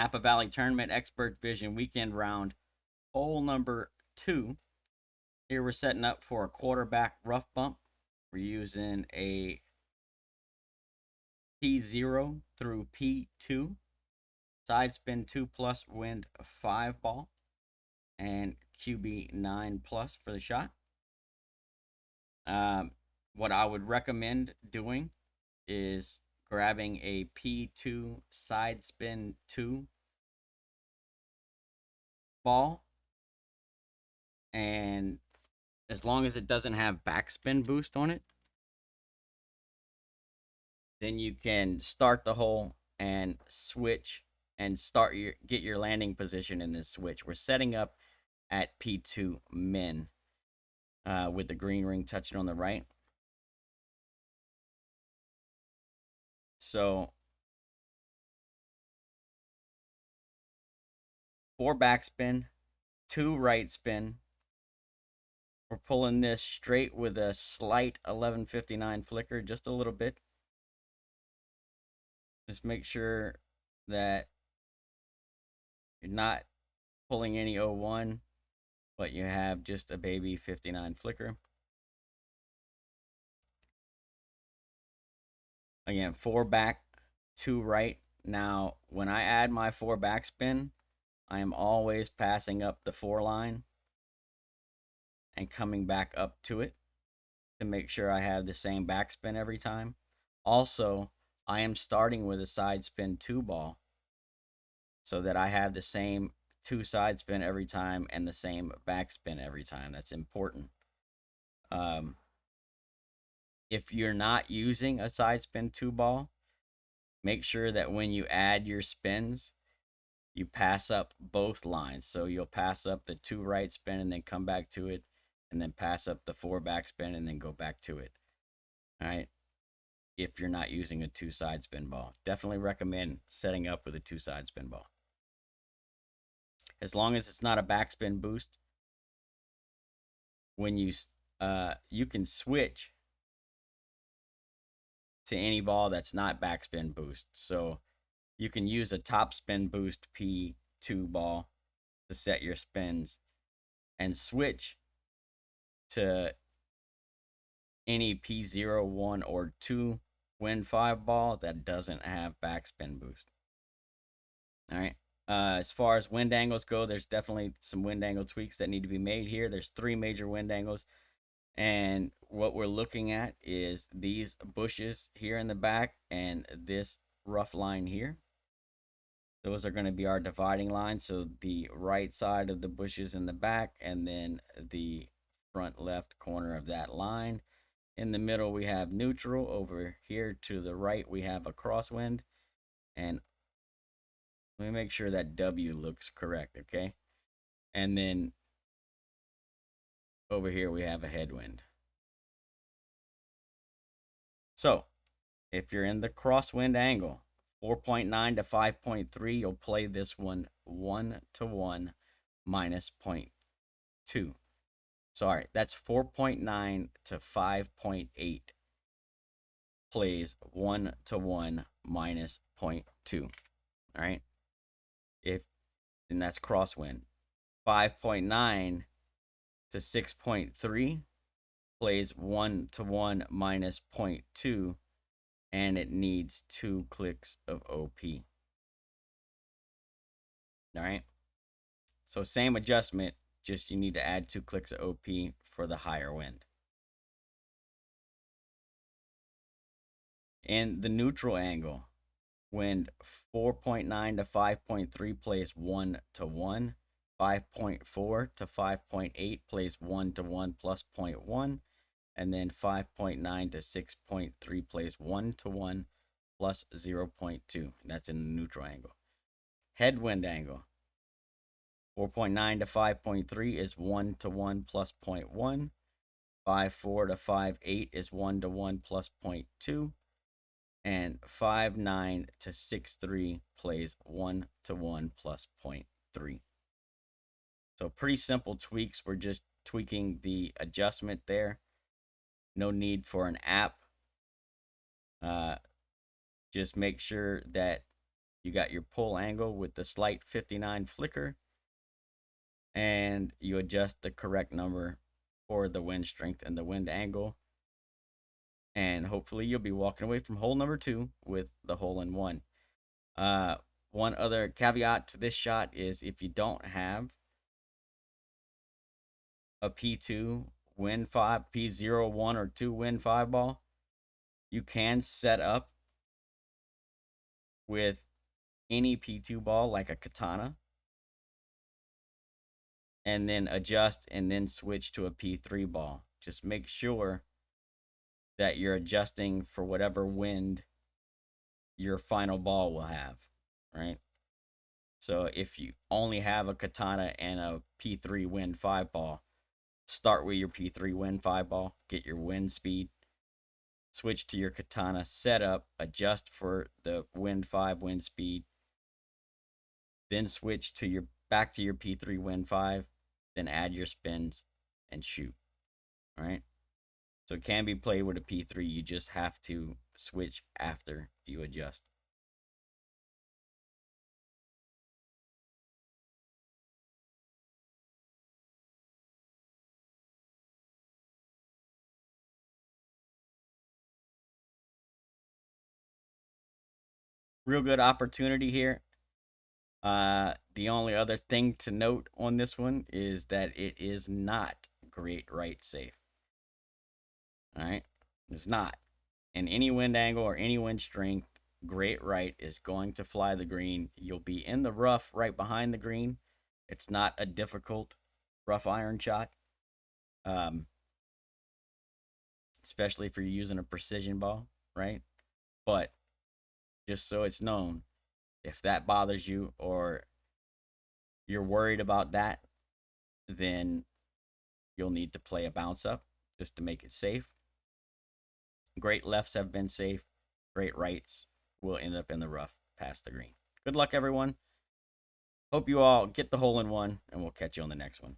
Napa Valley Tournament Expert Vision Weekend Round, hole number 2. Here we're setting up for a quarterback rough bump. We're using a P0 through P2, side spin 2 plus, wind 5 ball, and QB 9 plus for the shot. What I would recommend doing is grabbing a P2 side spin 2 ball, and as long as it doesn't have backspin boost on it, then you can start the hole and switch and get your landing position in this switch. We're setting up at P2 min with the green ring touching on the right. So 4 backspin, 2 right spin. We're pulling this straight with a slight 1159 flicker, just a little bit. Just make sure that you're not pulling any 01, but you have just a baby 59 flicker. Again, 4 back, 2 right. Now, when I add my 4 backspin, I am always passing up the 4 line and coming back up to it to make sure I have the same backspin every time. Also, I am starting with a side spin 2 ball so that I have the same 2 side spin every time and the same backspin every time. That's important. If you're not using a side spin 2 ball, make sure that when you add your spins, you pass up both lines. So you'll pass up the 2 right spin and then come back to it, and then pass up the 4 back spin and then go back to it. All right. If you're not using a 2 side spin ball, definitely recommend setting up with a 2 side spin ball. As long as it's not a backspin boost, when you can switch to any ball that's not backspin boost. So you can use a top spin boost P2 ball to set your spins and switch to any P0, 1, or 2 wind 5 ball that doesn't have backspin boost. All right. As far as wind angles go, there's definitely some wind angle tweaks that need to be made here. There's 3 major wind angles. And what we're looking at is these bushes here in the back and this rough line here. Those are going to be our dividing lines. So the right side of the bushes in the back, and then the front left corner of that line. In the middle, we have neutral. Over here to the right, we have a crosswind. And let me make sure that W looks correct, okay? And then over here, we have a headwind. So if you're in the crosswind angle, 4.9 to 5.3, you'll play this one 1-to-1 minus 0.2. Sorry, that's 4.9 to 5.8 plays 1-to-1 minus 0.2. All right. And that's crosswind. 5.9 to 6.3 plays 1-to-1 minus 0.2, and it needs 2 clicks of OP. All right. So same adjustment, just you need to add 2 clicks of OP for the higher wind. In the neutral angle, wind 4.9 to 5.3 plays 1-to-1. 5.4 to 5.8 plays 1-to-1 plus 0.1. And then 5.9 to 6.3 plays 1-to-1 plus 0.2. That's in the neutral angle. Headwind angle, 4.9 to 5.3 is 1-to-1 plus 0.1. 5.4 to 5.8 is 1-to-1 plus 0.2. And 5.9 to 6.3 plays 1-to-1 plus 0.3. So pretty simple tweaks. We're just tweaking the adjustment there. No need for an app. Just make sure that You got your pull angle with the slight 59 flicker, and you adjust the correct number for the wind strength and the wind angle. And hopefully you'll be walking away from hole number 2 with the hole-in-one. One other caveat to this shot is if you don't have a P2 wind 5, P0, 1, or 2 wind 5 ball, you can set up with any P2 ball like a katana and then adjust and then switch to a P3 ball. Just make sure that you're adjusting for whatever wind your final ball will have, right? So if you only have a katana and a P3 wind 5 ball, start with your P3 wind 5 ball, get your wind speed, switch to your katana setup, adjust for the wind 5 wind speed, then switch to your back to your P3 wind 5, then add your spins and shoot. All right. So it can be played with a P3. You just have to switch after you adjust. Real good opportunity here. The only other thing to note on this one is that it is not great right safe. All right. It's not. In any wind angle or any wind strength, great right is going to fly the green. You'll be in the rough right behind the green. It's not a difficult rough iron shot, especially if you're using a precision ball, right? But just so it's known, if that bothers you or you're worried about that, then you'll need to play a bounce up just to make it safe. Great lefts have been safe. Great rights will end up in the rough past the green. Good luck, everyone. Hope you all get the hole-in-one, and we'll catch you on the next one.